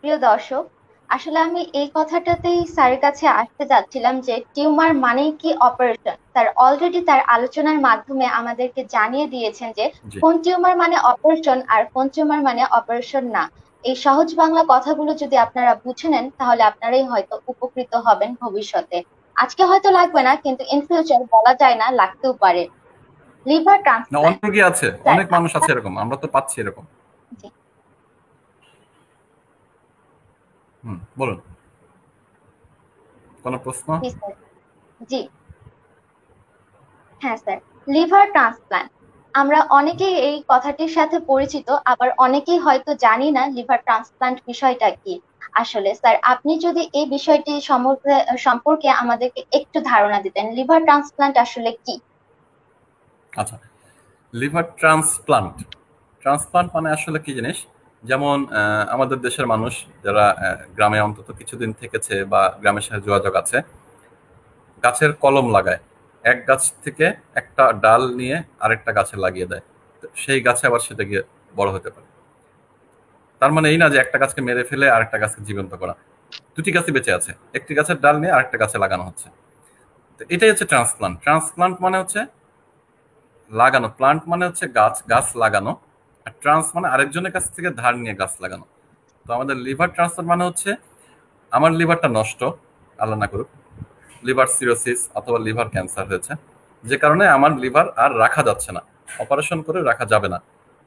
প্রিয় দর্শক, আসলে আমি এই কথাটাতেই স্যারের কাছে আসতে যাচ্ছিলাম যে টিউমার মানেই কি অপারেশন। স্যার অলরেডি তার আলোচনার মাধ্যমে আমাদেরকে জানিয়ে দিয়েছেন যে কোন টিউমার মানে অপারেশন আর কোন টিউমার মানে অপারেশন না। এই সহজ বাংলা কথাগুলো যদি আপনারা বুঝে নেন তাহলে আপনারাই হয়তো উপকৃত হবেন ভবিষ্যতে। আজকে হয়তো লাগবে না, কিন্তু ইন ফিউচার বলা যায় না, লাগতেও পারে। লিভার ট্রান্সপ্ল্যান্ট অনেক আছে, অনেক মানুষ আছে এরকম, আমরা তো পাচ্ছি এরকম। বলুন, কোন প্রশ্ন? জি হ্যাঁ স্যার, লিভার ট্রান্সপ্ল্যান্ট আমরা অনেকেই এই কথাটির সাথে পরিচিত, আবার অনেকেই হয়তো জানি না লিভার ট্রান্সপ্ল্যান্ট বিষয়টা কি। আসলে স্যার আপনি যদি এই বিষয়টি সম্পর্কে আমাদেরকে একটু ধারণা দিতেন, লিভার ট্রান্সপ্ল্যান্ট আসলে কি? আচ্ছা, লিভার ট্রান্সপ্লান্ট, ট্রান্সপ্লান্ট মানে আসলে কি জিনিস? যেমন আমাদের দেশের মানুষ যারা গ্রামে অন্তত কিছুদিন থেকেছে বা গ্রামের সাথে যোগাযোগ আছে, গাছের কলম লাগায়, এক গাছ থেকে একটা ডাল নিয়ে আরেকটা গাছে লাগিয়ে দেয়, সেই গাছে আবার সেটা গিয়ে বড় হতে পারে। তার মানে এই না যে একটা গাছকে মেরে ফেলে আরেকটা গাছকে জীবন্ত করা, দুটি গাছই বেঁচে আছে, একটি গাছের ডাল নিয়ে আরেকটা গাছে লাগানো হচ্ছে। তো এটাই হচ্ছে ট্রান্সপ্লান্ট। ট্রান্সপ্লান্ট মানে হচ্ছে লাগানো, প্লান্ট মানে হচ্ছে গাছ, গাছ লাগানো, আর ট্রান্স মানে আরেকজনের কাছ থেকে ধার নিয়ে গাছ লাগানো। তো আমাদের লিভার ট্রান্সপ্লান্ট মানে হচ্ছে আমার লিভারটা নষ্ট, আল্লাহ না করুক, লিভার সিরোসিস অথবা লিভার ক্যান্সার হয়েছে, যে কারণে আমার লিভার আর রাখা যাচ্ছে না, অপারেশন করে রাখা যাবে না,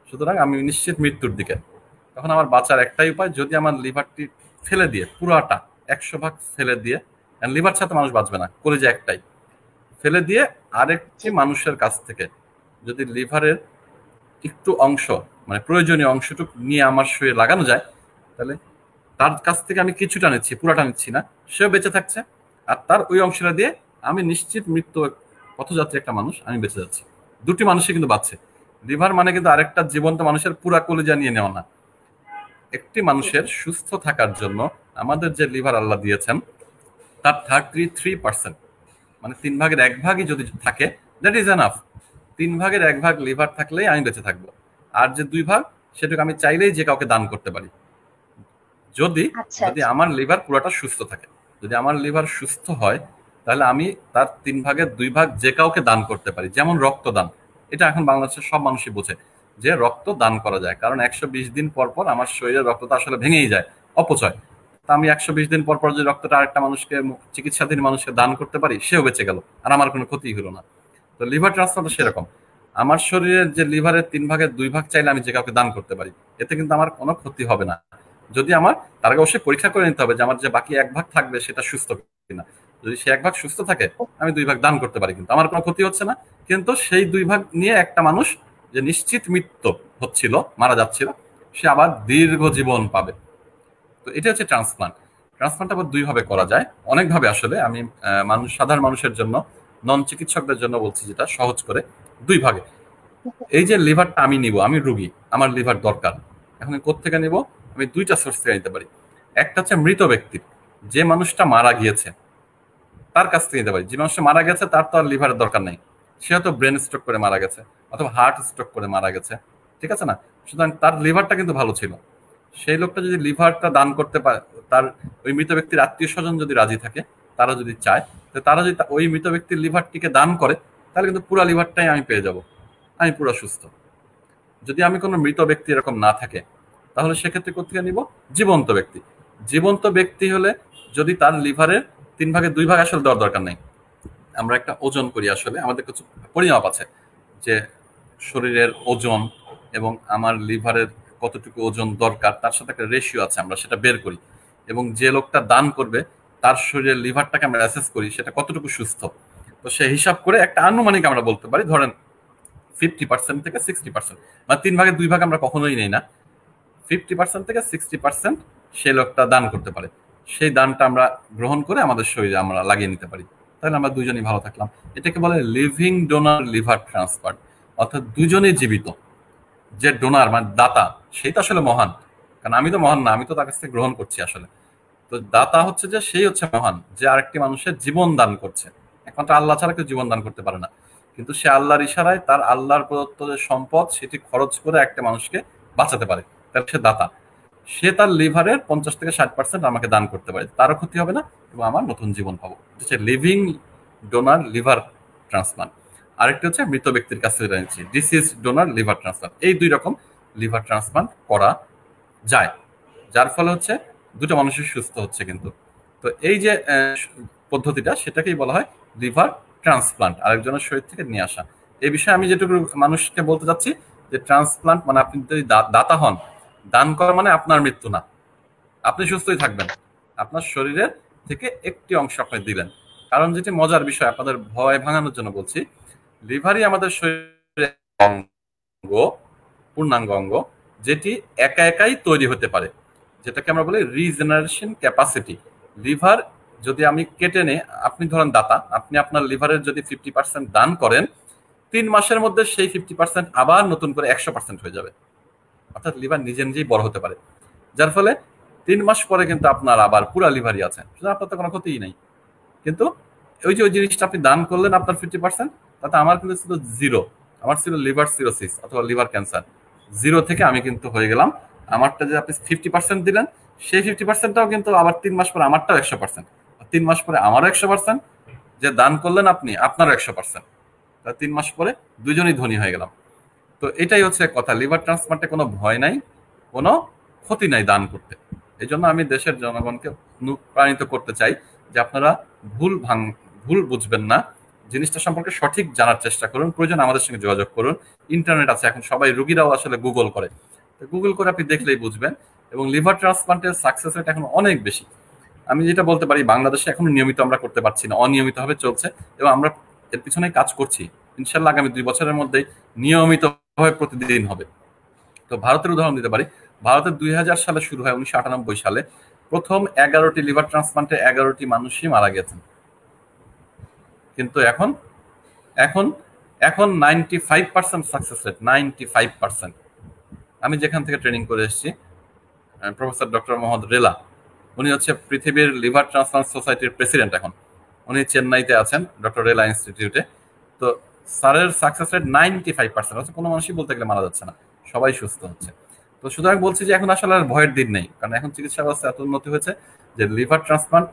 সুতরাং আমি নিশ্চিত মৃত্যুর দিকে। তখন আমার বাঁচার একটাই উপায়, যদি আমার লিভারটি ফেলে দিয়ে পুরাটা 100% ফেলে দিয়ে, লিভার ছাড়া মানুষ বাঁচবে না, কলিজা একটাই, ফেলে দিয়ে আরেকটি মানুষের কাছ থেকে যদি লিভারের একটু অংশ মানে প্রয়োজনীয় অংশটুকু নিয়ে আমার শরীরে লাগানো যায়, তাহলে তার কাছ থেকে আমি কিছুটা নিচ্ছি, পুরাটা নিচ্ছি না, সেও বেঁচে থাকছে, আর তার ওই অংশটা দিয়ে আমি নিশ্চিত মৃত্যু পথযাত্রী একটা মানুষ আমি বেঁচে যাচ্ছি। দুটি মানুষই কিন্তু বাঁচছে। লিভার মানে কিন্তু আরেকটা জীবন্ত মানুষের পুরা কলিজা নিয়ে নেওয়া না। একটি মানুষের সুস্থ থাকার জন্য আমাদের যে লিভার আল্লাহ দিয়েছেন তার 33%, মানে 1/3 যদি থাকে, দ্যাট ইজ এনাফ। 1/3 লিভার থাকলেই আমি বেঁচে থাকবো, আর যে 2 ভাগ সেটাকে আমি চাইলেই যে কাউকে দান করতে পারি, যদি যদি আমার লিভার পুরোটা সুস্থ থাকে। যদি আমার লিভার সুস্থ হয় তাহলে আমি তার 3/2 যে কাউকে দান করতে পারি। যেমন রক্তদান, এটা এখন বাংলাদেশের সব মানুষই বোঝে যে রক্ত দান করা যায়, কারণ 120 দিন পর পর আমার শরীরে রক্তটা আসলে ভেঙেই যায়, অপচয়। তা আমি 120 দিন পর পর যে রক্তটা আরেকটা মানুষকে, চিকিৎসাধীন মানুষকে দান করতে পারি, সেও বেঁচে গেল, আর আমার কোনো ক্ষতি হলো না। তো লিভার ট্রান্সপ্লান্ট সেরকম, আমার শরীরের যে লিভারের 3/2 চাইলে আমি যে কাউকে দান করতে পারি, এতে কিন্তু আমার কোনো ক্ষতি হবে না। যদি আমার তার আগে অবশ্যই পরীক্ষা করে নিতে হবে যে আমার যে বাকি 1 থাকবে সেটা সুস্থ কিনা। যদি সে 1 সুস্থ থাকে আমি 2 দান করতে পারি, কিন্তু আমার কোনো ক্ষতি হচ্ছে না। কিন্তু সেই 2 নিয়ে একটা মানুষ যে নিশ্চিত মৃত্যু হচ্ছিল, মারা যাচ্ছিল, সে আবার দীর্ঘ জীবন পাবে। তো এটা হচ্ছে ট্রান্সপ্লান্ট। ট্রান্সপ্লান্ট আবার 2 ভাবে করা যায়, অনেকভাবে আসলে। আমি সাধারণ মানুষের জন্য নন চিকিৎসকদের জন্য বলছি, যেটা সহজ করে 2 ভাগে। এই যে লিভারটা আমি নিব, আমি রুগী, আমার লিভার দরকার, এখন কোত্থেকে নিব? আমি 2টা সোর্স থেকে নিতে পারি। একটা হচ্ছে মৃত ব্যক্তির, যে মানুষটা মারা গিয়েছে তার কাছ থেকে নিতে পারি। যে মানুষটা মারা গেছে তার তো আর লিভারের দরকার নেই, সে হয়তো ব্রেন স্ট্রোক করে মারা গেছে অথবা হার্ট স্ট্রোক করে মারা গেছে, ঠিক আছে না? সুতরাং তার লিভারটা কিন্তু ভালো ছিল। সেই লোকটা যদি লিভারটা দান করতে পারে, তার ওই মৃত ব্যক্তির আত্মীয় স্বজন যদি রাজি থাকে, তারা যদি চায়, তো তারা যদি ওই মৃত ব্যক্তির লিভারটিকে দান করে, তাহলে কিন্তু পুরো লিভারটাই আমি পেয়ে যাব, আমি পুরো সুস্থ। যদি আমি কোনো মৃত ব্যক্তি এরকম না থাকে, তাহলে সেক্ষেত্রে কোথেকে নিব? জীবন্ত ব্যক্তি। জীবন্ত ব্যক্তি হলে যদি তার লিভারের 3 ভাগে 2 ভাগ আসলে দেওয়ার দরকার নেই। আমরা একটা ওজন করি, আসলে আমাদের কিছু পরিমাপ আছে যে শরীরের ওজন এবং আমার লিভারের কতটুকু ওজন দরকার, তার সাথে একটা রেশিও আছে, আমরা সেটা বের করি। এবং যে লোকটা দান করবে তার শরীরের লিভারটাকে আমরা অ্যাসেস করি, সেটা কতটুকু সুস্থ। তো সেই হিসাব করে একটা আনুমানিক আমরা বলতে পারি, ধরেন 50% থেকে 60%, মানে 3 ভাগে 2 ভাগ আমরা কখনোই নেই না, 50% থেকে 60% সেই লোকটা দান করতে পারে। সেই দানটা আমরা গ্রহণ করে আমাদের শরীরে আমরা লাগিয়ে নিতে পারি, তাহলে আমরা দুজনই ভালো থাকলাম। এটাকে বলে লিভিং ডোনার লিভার ট্রান্সপ্লান্ট, অর্থাৎ দুজনেই জীবিত। যে ডোনার মানে দাতা, সেই তো আসলে মহান, কারণ আমি তো মহান না, আমি তো তার কাছ থেকে গ্রহণ করছি আসলে। তো দাতা হচ্ছে যে সেই হচ্ছে মহান, যে আরেকটি মানুষের জীবন দান করছে। একমাত্র আল্লাহ ছাড়া কেউ জীবন দান করতে পারে না, কিন্তু সে আল্লাহর ইশারায় তার আল্লাহর প্রদত্ত যে সম্পদ সেটি খরচ করে একটা মানুষকে বাঁচাতে পারে, তাহলে সে দাতা। সে তার লিভারের 50 থেকে 60% আমাকে দান করতে পারে, তারও ক্ষতি হবে না এবং আমার নতুন জীবন পাবো। হচ্ছে লিভিং ডোনার লিভার ট্রান্সপ্লান্ট। আরেকটি হচ্ছে মৃত ব্যক্তির কাছে নিচ্ছি, ডিসিজ ডোনার লিভার ট্রান্সপ্লান্ট। এই 2 রকম লিভার ট্রান্সপ্লান্ট করা যায়, যার ফলে হচ্ছে 2টা মানুষের সুস্থ হচ্ছে কিন্তু। তো এই যে পদ্ধতিটা, সেটাকেই বলা হয় লিভার ট্রান্সপ্লান্ট, আরেকজনের শরীর থেকে নিয়ে আসা। এই বিষয়ে আমি যেটুকু মানুষকে বলতে চাচ্ছি যে ট্রান্সপ্লান্ট মানে আপনি যদি দাতা হন, দান করা মানে আপনার মৃত্যু না, আপনি সুস্থই থাকবেন, আপনার শরীরের থেকে একটি অংশ আপনি দিলেন। কারণ যেটি মজার বিষয়, আপনাদের ভয় ভাঙানোর জন্য বলছি, লিভারই আমাদের শরীরের অঙ্গ, পূর্ণাঙ্গ অঙ্গ, যেটি একা একাই তৈরি হতে পারে, যেটাকে আমরা বলি রিজেনারেশন ক্যাপাসিটি। লিভার যদি আমি কেটে নেই, আপনি ধরেন দাতা, আপনি আপনার লিভারের যদি 50% দান করেন, 3 মাসের মধ্যে সেই 50% আবার নতুন করে 100% হয়ে যাবে। অর্থাৎ লিভার নিজে নিজেই বড় হতে পারে, যার ফলে 3 মাস পরে কিন্তু আপনার আবার পুরা লিভারই আছে, আপনার তো কোনো ক্ষতিই নেই। কিন্তু ওই জিনিসটা আপনি দান করলেন আপনার 50%, তাতে আমার কিন্তু ছিল 0, আমার ছিল লিভার সিরোসিস অথবা লিভার ক্যান্সার। 0 থেকে আমি কিন্তু হয়ে গেলাম, আমারটা যে আপনি 50% দিলেন, সেই 50%টাও কিন্তু আবার 3 মাস পরে আমারটাও 100%, 3 মাস পরে আমারও 100%, যে দান করলেন আপনি আপনারও 100%। 3 মাস পরে দুজনেই ধনী হয়ে গেলাম। তো এটাই হচ্ছে কথা, লিভার ট্রান্সপ্লান্টে কোনো ভয় নাই, কোনো ক্ষতি নাই দান করতে। এই জন্য আমি দেশের জনগণকে অনুপ্রাণিত করতে চাই যে আপনারা ভুল বুঝবেন না, জিনিসটা সম্পর্কে সঠিক জানার চেষ্টা করুন, প্রয়োজন আমাদের সঙ্গে যোগাযোগ করুন। ইন্টারনেট আছে, এখন সবাই রুগীরাও আসলে গুগল করে, গুগল করে আপনি দেখলেই বুঝবেন। এবং লিভার ট্রান্সপ্লান্টের সাকসেস রেট এখন অনেক বেশি। আমি যেটা বলতে পারি, বাংলাদেশে এখন নিয়মিত আমরা করতে পারছি না, অনিয়মিতভাবে চলছে, এবং আমরা এর পিছনে কাজ করছি। ইনশাল্লাহ আগামী 2 বছরের মধ্যেই নিয়মিতভাবে প্রতিদিন হবে। তো ভারতের উদাহরণ দিতে পারি, ভারতের 2000 সালে শুরু হয়, 1998 সালে প্রথম 11টি লিভার ট্রান্সপ্লান্টে 11টি মানুষই মারা গেছেন। কিন্তু এখন এখন এখন 95% সাকসেস রেট, 95%। আমি যেখান থেকে ট্রেনিং করে এসেছি, প্রফেসর ডক্টর মোহাম্মদ রেলা, উনি হচ্ছে পৃথিবীর লিভার ট্রান্সপ্লান্ট সোসাইটির প্রেসিডেন্ট এখন, উনি চেন্নাইতে আছেন ডক্টর রেলা ইনস্টিটিউটে। তো স্যারের সাকসেস রেট 95% হচ্ছে, কোনো মানুষই বলতে গেলে মারা যাচ্ছে না, সবাই সুস্থ হচ্ছে। তো সুতরাং বলছি যে এখন আসলে আর ভয়ের দিন নেই, কারণ এখন চিকিৎসা ব্যবস্থা এত উন্নতি হয়েছে যে লিভার ট্রান্সপ্লান্ট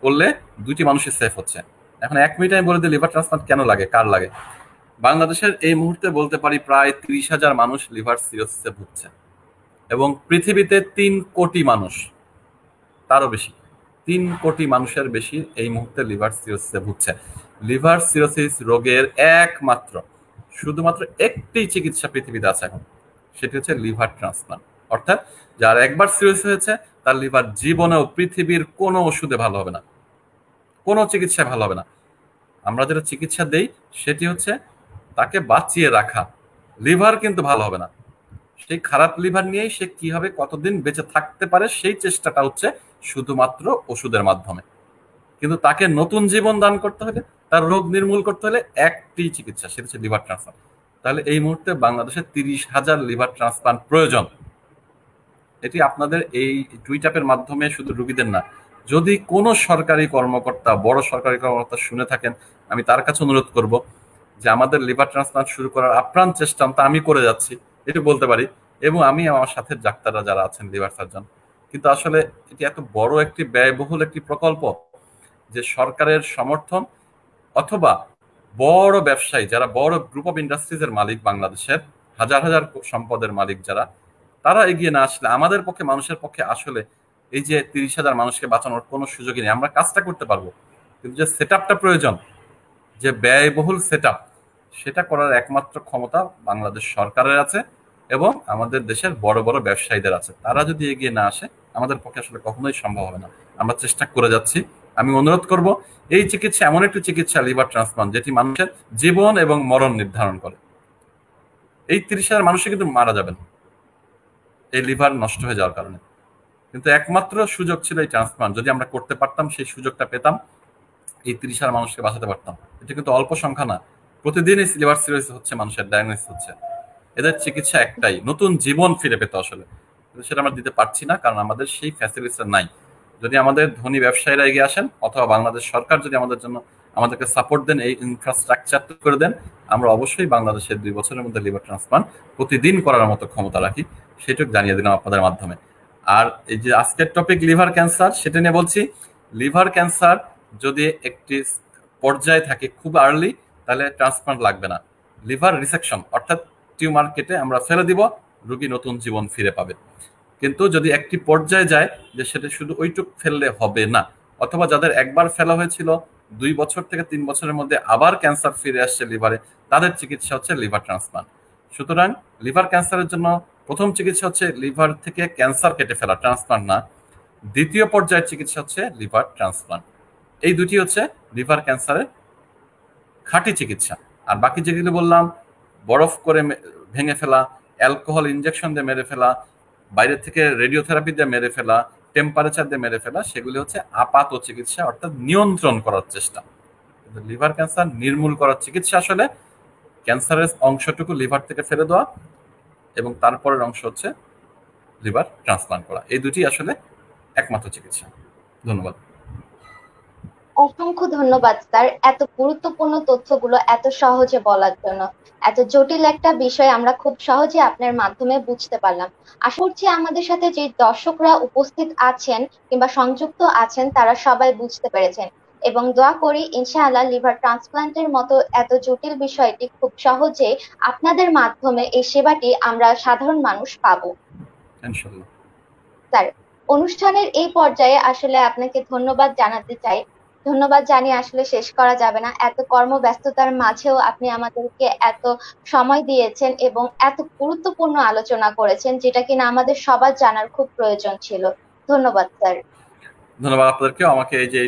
করলে 2টি মানুষই সেফ হচ্ছে। এখন 1 মিনিটে আমি বলে দিই লিভার ট্রান্সপ্লান্ট কেন লাগে, কার লাগে। বাংলাদেশের এই মুহূর্তে বলতে পারি প্রায় 30,000 মানুষ লিভার সিরোসিসে ভুগছে, এবং পৃথিবীতে 3 কোটি মানুষ, তারও বেশি, 3 কোটি মানুষের বেশি এই মুহূর্তে লিভার সিরোসিসে ভুগছে। লিভার সিরোসিস রোগের শুধুমাত্র একটি চিকিৎসা পৃথিবীতে আছে এখন, সেটি হচ্ছে লিভার ট্রান্সপ্লান্ট। অর্থাৎ যার একবার সিরোসিস হয়েছে, তার লিভার জীবনেও পৃথিবীর কোনো ওষুধে ভালো হবে না, কোনো চিকিৎসায় ভালো হবে না। আমরা যেটা চিকিৎসা দেই সেটি হচ্ছে তাকে বাঁচিয়ে রাখা, লিভার কিন্তু ভালো হবে না। সেই খারাপ লিভার নিয়েই সে কিভাবে কতদিন বেঁচে থাকতে পারে, সেই চেষ্টাটা হচ্ছে শুধুমাত্র ওষুধের মাধ্যমে। কিন্তু তাকে নতুন জীবন দান করতে হলে, তার রোগ নির্মূল করতে হলে একটি চিকিৎসা, সেটা হচ্ছে লিভার ট্রান্সপ্লান্ট। তাহলে এই মুহূর্তে বাংলাদেশে 30,000 লিভার ট্রান্সপ্লান্ট প্রয়োজন। এটি আপনাদের এই টুইটাপের মাধ্যমে শুধু রুগীদের না, যদি কোনো সরকারি কর্মকর্তা, বড় সরকারি কর্মকর্তা শুনে থাকেন, আমি তার কাছে অনুরোধ করব যে আমাদের লিভার ট্রান্সপ্লান্ট শুরু করার আপ্রাণ চেষ্টা তা আমি করে যাচ্ছি, এটি বলতে পারি। এবং আমি আমার সাথে ডাক্তাররা যারা আছেন, লিভার সার্জন, কিন্তু আসলে এটি এত বড় একটি ব্যয়বহুল একটি প্রকল্প যে সরকারের সমর্থন অথবা বড় ব্যবসায়ী যারা বড় গ্রুপ অফ ইন্ডাস্ট্রিজ এর মালিক, বাংলাদেশের হাজার হাজার সম্পদের মালিক যারা, তারা এগিয়ে না আসলে আমাদের পক্ষে, মানুষের পক্ষে আসলে এই যে 30,000 মানুষকে বাঁচানোর কোনো সুযোগই নেই। আমরা কাজটা করতে পারবো, কিন্তু যে সেট আপটা প্রয়োজন, যে ব্যয়বহুল সেট আপ, সেটা করার একমাত্র ক্ষমতা বাংলাদেশ সরকারের আছে এবং আমাদের দেশের বড় বড় ব্যবসায়ীদের আছে। তারা যদি এগিয়ে না আসে আমাদের পক্ষে আসলে কখনোই সম্ভব হবে না। আমরা চেষ্টা করে যাচ্ছি। আমি অনুরোধ করব, এই চিকিৎসা এমন একটি চিকিৎসা লিভার ট্রান্সপ্লান্ট যেটি মানুষের জীবন এবং মরণ নির্ধারণ করে। এই 30,000 মানুষই কিন্তু মারা যাবেন এই লিভার নষ্ট হয়ে যাওয়ার কারণে, কিন্তু একমাত্র সুযোগ ছিল এই ট্রান্সপ্লান্ট। যদি আমরা করতে পারতাম, সেই সুযোগটা পেতাম, এই 30,000 মানুষকে বাঁচাতে পারতাম। এটা কিন্তু অল্প সংখ্যা না, প্রতিদিনই লিভার সিরোসিস হচ্ছে, মানুষের ডায়াগনোসিস হচ্ছে। এদের চিকিৎসা একটাই, নতুন জীবন ফিরে পেতে আসলে, কিন্তু সেটা আমরা দিতে পারছি না কারণ আমাদের সেই ফ্যাসিলিটিস নাই। যদি আমাদের ধনী ব্যবসায়ীরা এগিয়ে আসেন অথবা বাংলাদেশ সরকার যদি আমাদের জন্য আমাদেরকে সাপোর্ট দেন, এই ইনফ্রাস্ট্রাকচার করে দেন, আমরা অবশ্যই বাংলাদেশের 2 বছরের মধ্যে লিভার ট্রান্সপ্লান্ট প্রতিদিন করার মতো ক্ষমতা রাখি, সেটুকু জানিয়ে দিলাম আপনাদের মাধ্যমে। আর এই যে আজকের টপিক লিভার ক্যান্সার, সেটা নিয়ে বলছি। লিভার ক্যান্সার যদি একটি পর্যায়ে থাকে খুব আর্লি, তাহলে ট্রান্সপ্লান্ট লাগবে না। লিভার রিসেকশন অর্থাৎ টিউমার কেটে আমরা ফেলে দিব, রোগী নতুন জীবন ফিরে পাবে। কিন্তু যদি একটি পর্যায়ে যায় যে সেটা শুধু ওইটুক ফেললে হবে না, অথবা যাদের একবার ফেলা হয়েছিল 2 বছর থেকে 3 বছরের মধ্যে আবার ক্যান্সার ফিরে আসছে লিভারে, তাদের চিকিৎসা হচ্ছে লিভার ট্রান্সপ্লান্ট। সুতরাং লিভার ক্যান্সারের জন্য প্রথম চিকিৎসা হচ্ছে লিভার থেকে ক্যান্সার কেটে ফেলা, ট্রান্সপ্লান্ট না। দ্বিতীয় পর্যায়ের চিকিৎসা হচ্ছে লিভার ট্রান্সপ্লান্ট। এই দুটি হচ্ছে লিভার ক্যান্সারের খাঁটি চিকিৎসা। আর বাকি যেগুলো বললাম, বরফ করে ভেঙে ফেলা, অ্যালকোহল ইনজেকশন দিয়ে মেরে ফেলা, বাইরে থেকে রেডিওথেরাপি দিয়ে মেরে ফেলা, টেম্পারেচার দিয়ে মেরে ফেলা, সেগুলি হচ্ছে আপাত চিকিৎসা, অর্থাৎ নিয়ন্ত্রণ করার চেষ্টা। কিন্তু লিভার ক্যান্সার নির্মূল করার চিকিৎসা আসলে ক্যান্সারের অংশটুকু লিভার থেকে ফেলে দেওয়া এবং তারপরের অংশ হচ্ছে লিভার ট্রান্সপ্লান্ট করা। এই দুটি আসলে একমাত্র চিকিৎসা। ধন্যবাদ। অসংখ্য ধন্যবাদ স্যার, এত গুরুত্বপূর্ণ তথ্যগুলো এত সহজে বলার জন্য। এত জটিল একটা বিষয় আমরা খুব সহজে আপনার মাধ্যমে বুঝতে পারলাম। আশা করছি আমাদের সাথে যে দর্শকরা উপস্থিত আছেন কিংবা সংযুক্ত আছেন তারা সবাই বুঝতে পেরেছেন, এবং দোয়া করি ইনশাআল্লাহ লিভার ট্রান্সপ্লান্টের মতো এত জটিল বিষয়টি খুব সহজে আপনাদের মাধ্যমে এই সেবাটি আমরা সাধারণ মানুষ পাবো ইনশাআল্লাহ। স্যার, অনুষ্ঠানের এই পর্যায়ে আসলে আপনাকে ধন্যবাদ জানাতে চাই। ধন্যবাদ জানিয়ে আসলে শেষ করা যাবে না। এত কর্মব্যস্ততার মাঝেও আপনি আমাদেরকে এত সময় দিয়েছেন এবং এত গুরুত্বপূর্ণ আলোচনা করেছেন, যেটা কিনা আমাদের সবার জানার খুব প্রয়োজন ছিল। ধন্যবাদ স্যার। ধন্যবাদ আপনাদেরকেও। আমাকে এই যে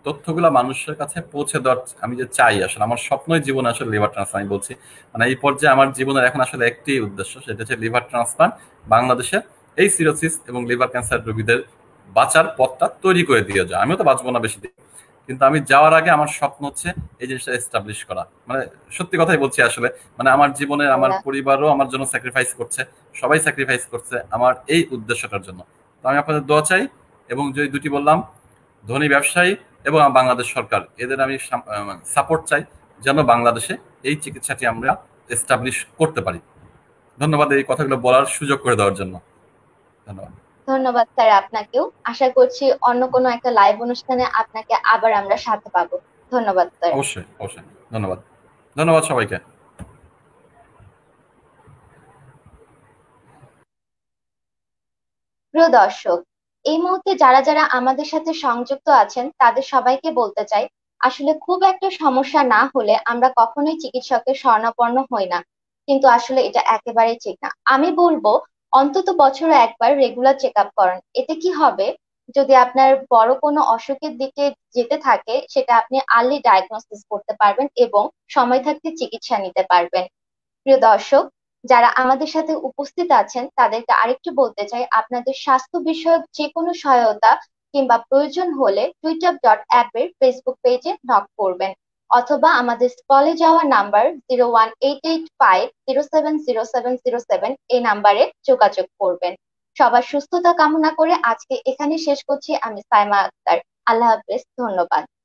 তথ্যগুলো মানুষের কাছে পৌঁছে দেওয়ার আমি যে চাই, আসলে আমার স্বপ্নই জীবনে আসলে লিভার ট্রান্সপ্লান্ট। আমি বলছি মানে এই পর্যায়ে আমার জীবনের এখন আসলে একটি উদ্দেশ্য, সেটা হচ্ছে লিভার ট্রান্সপ্লান্ট বাংলাদেশের এই সিরোসিস এবং লিভার ক্যান্সার রোগীদের বাঁচার পথটা তৈরি করে দিয়ে যায়। আমিও তো বাঁচবো না বেশি দিন, কিন্তু আমি যাওয়ার আগে আমার স্বপ্ন হচ্ছে এই জিনিসটা এস্টাবলিশ করা। মানে সত্যি কথাই বলছি, আসলে মানে আমার জীবনের আমার পরিবারও আমার জন্য স্যাক্রিফাইস করছে, সবাই স্যাক্রিফাইস করছে আমার এই উদ্দেশ্যটার জন্য। তো আমি আপনাদের দোয়া চাই, এবং যে দুটি বললাম, ধনী ব্যবসায়ী এবং বাংলাদেশ সরকার, এদের আমি সাপোর্ট চাই যেন বাংলাদেশে এই চিকিৎসাটি আমরা এস্টাবলিশ করতে পারি। ধন্যবাদ এই কথাগুলো বলার সুযোগ করে দেওয়ার জন্য। ধন্যবাদ। ধন্যবাদ স্যার আপনাকেও। আশা করছি অন্য কোনো একটা লাইভ অনুষ্ঠানে আপনাকে আবার আমরা সাথে পাবো। ধন্যবাদ স্যার। অবশ্যই অবশ্যই। ধন্যবাদ। ধন্যবাদ সবাইকে। প্রিয় দর্শক, এই মুহূর্তে যারা যারা আমাদের সাথে সংযুক্ত আছেন তাদের সবাইকে বলতে চাই, আসলে খুব একটা সমস্যা না হলে আমরা কখনোই চিকিৎসকের শরণাপন্ন হই না, কিন্তু আসলে এটা একেবারেই ঠিক না। আমি বলবো অন্তত বছরে একবার রেগুলার চেক আপ করেন। এতে কি হবে, যদি আপনার বড় কোনো অসুখের দিকে যেতে থাকে সেটা আপনি আর্লি ডায়াগনোসিস করতে পারবেন এবং সময় থাকতে চিকিৎসা নিতে পারবেন। প্রিয় দর্শক, যারা আমাদের সাথে উপস্থিত আছেন তাদেরকে আরেকটু বলতে চাই, আপনাদের স্বাস্থ্য বিষয়ক যে কোনো সহায়তা কিংবা প্রয়োজন হলে টুইটআপ.অ্যাপ এর ফেসবুক পেজে নক করবেন অথবা আমাদের স্কলে যাওয়া নাম্বার 01885070707 এই নাম্বারে যোগাযোগ করবেন। সবার সুস্থতা কামনা করে আজকে এখানে শেষ করছি। আমি সাইমা আক্তার। আল্লাহ হাফেজ, ধন্যবাদ।